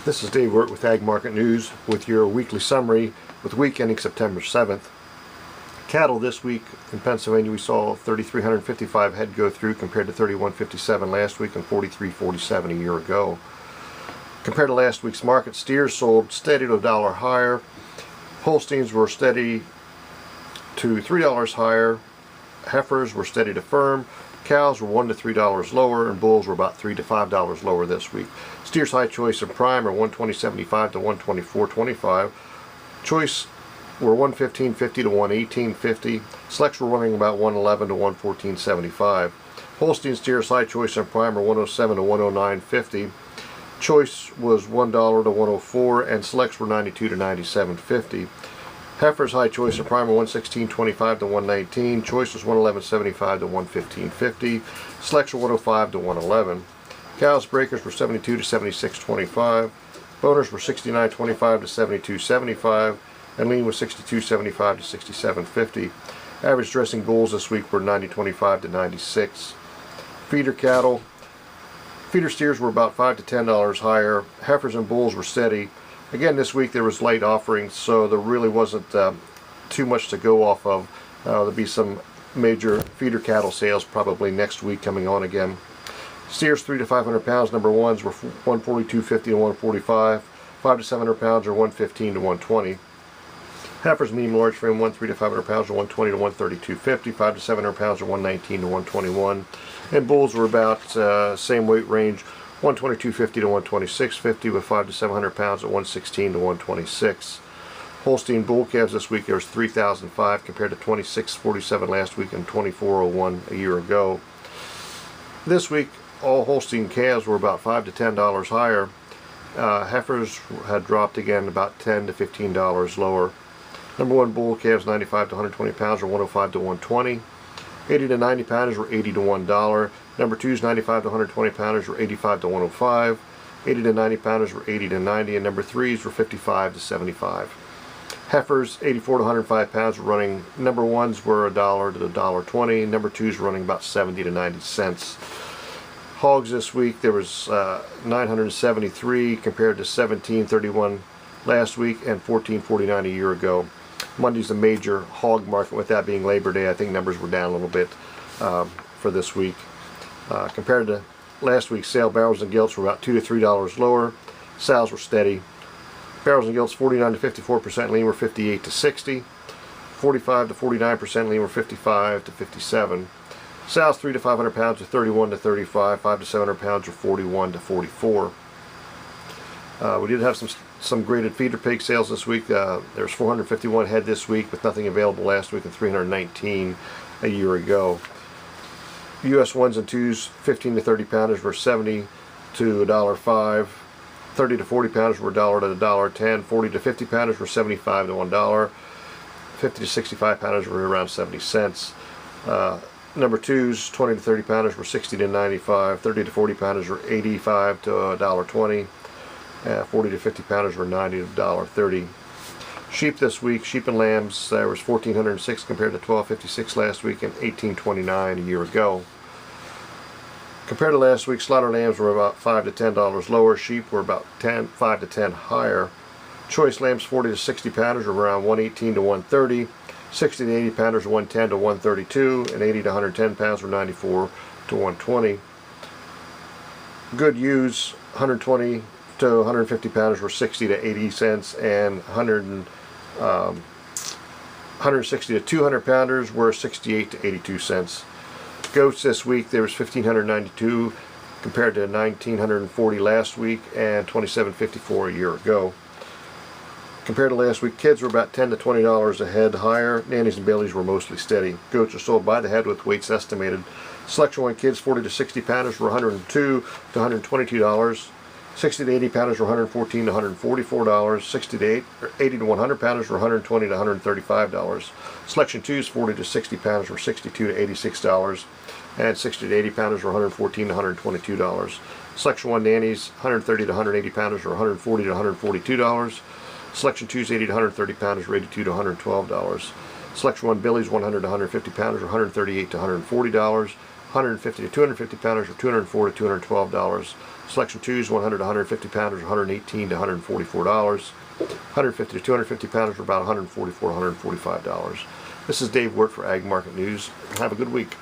This is Dave Wirt with Ag Market News with your weekly summary with the week ending September 7th. Cattle this week in Pennsylvania, we saw 3,355 head go through compared to 3,157 last week and 4,347 a year ago. Compared to last week's market, steers sold steady to $1 higher. Holsteins were steady to $3 higher. Heifers were steady to firm. Cows were $1 to $3 lower, and bulls were about $3 to $5 lower this week. Steers high choice and prime are $120.75 to $124.25. Choice were $115.50 to $118.50. Selects were running about $111 to $114.75. Holstein steers high choice and prime are $107 to $109.50. Choice was $1 to $104, and selects were $92 to $97.50. Heifers high choice and prime are $116.25 to $119. Choice was $111.75 to $115.50. Selects were $105 to $111. Cows breakers were $72 to $76.25. Boners were $69.25 to $72.75, and lean was $62.75 to $67.50. Average dressing bulls this week were $90.25 to $96. Feeder cattle. Feeder steers were about $5 to $10 higher. Heifers and bulls were steady. Again, this week there was light offerings, so there really wasn't too much to go off of. There'll be some major feeder cattle sales probably next week coming on again. Steers 3 to 500 pounds, number ones were $142.50 to $145. 5 to 700 pounds are $115 to $120. Heifers medium large frame 3 to 500 pounds are $120 to $132.50. 5 to 700 pounds are $119 to $121. And bulls were about same weight range, $122.50 to $126.50, with 5 to 700 pounds at $116 to $126. Holstein bull calves this week, there was 3,005 compared to 2,647 last week and 2,401 a year ago. This week, all Holstein calves were about $5 to $10 higher. Heifers had dropped again about $10 to $15 lower. Number one bull calves 95 to 120 pounds are $105 to $120. 80 to 90 pounders were $80 to $1. Number twos 95 to 120 pounders were $85 to $105. 80 to 90 pounders were $80 to $90, and number threes were $55 to $75. Heifers 84 to 105 pounds were running. Number ones were $1 to $1.20. Number twos were running about 70 to 90 cents. Hogs this week, there was 973 compared to 1731 last week and 1449 a year ago. Monday's a major hog market, with that being Labor Day. I think numbers were down a little bit for this week. Compared to last week's sale, barrels and gilts were about $2 to $3 lower. Sows were steady. Barrels and gilts 49 to 54% lean were 58 to 60. 45 to 49% lean were 55 to 57. Sows 3 to 500 pounds are 31 to 35. 5 to 700 pounds are 41 to 44. We did have some graded feeder pig sales this week. There's 451 head this week, with nothing available last week, and 319 a year ago. U.S. ones and twos 15 to 30 pounders were 70 to $1.05. 30 to 40 pounders were $1 to $1.10. 40 to 50 pounders were 75 to $1. 50 to 65 pounders were around 70 cents. Number twos 20 to 30 pounders were 60 to 95. 30 to 40 pounders were 85 to $1.20. 40 to 50 pounders were 90 to $1.30. Sheep this week, sheep and lambs, there was 1,406 compared to 1,256 last week and 1,829 a year ago. Compared to last week, slaughter lambs were about $5 to $10 lower. Sheep were about 5 to 10 higher. Choice lambs 40 to 60 pounders were around 118 to 130. 60 to 80 pounders were 110 to 132, and 80 to 110 pounds were 94 to 120. Good ewes 120 to 150 pounders were 60 to 80 cents, and 160 to 200 pounders were 68 to 82 cents. Goats this week, there was 1,592 compared to 1,940 last week and 2,754 a year ago. Compared to last week, kids were about $10 to $20 a head higher. Nannies and Baileys were mostly steady. Goats are sold by the head with weights estimated. Selection one kids 40 to 60 pounders were $102 to $122. 60 to 80 pounders were $114 to $144. 60 to 80 to 100 pounders were $120 to $135. Selection 2s 40 to 60 pounders were $62 to $86. And 60 to 80 pounders were $114 to $122. Selection 1 nannies 130 to 180 pounders were $140 to $142. Selection 2s 80 to 130 pounders were $82 to $112. Selection 1 Billies 100 to 150 pounders were $138 to $140. 150 to 250 pounders were $204 to $212. Selection 2s, 100 to 150 pounders, $118 to $144. 150 to 250 pounders are about $144 to $145. This is Dave Wirt for Ag Market News. Have a good week.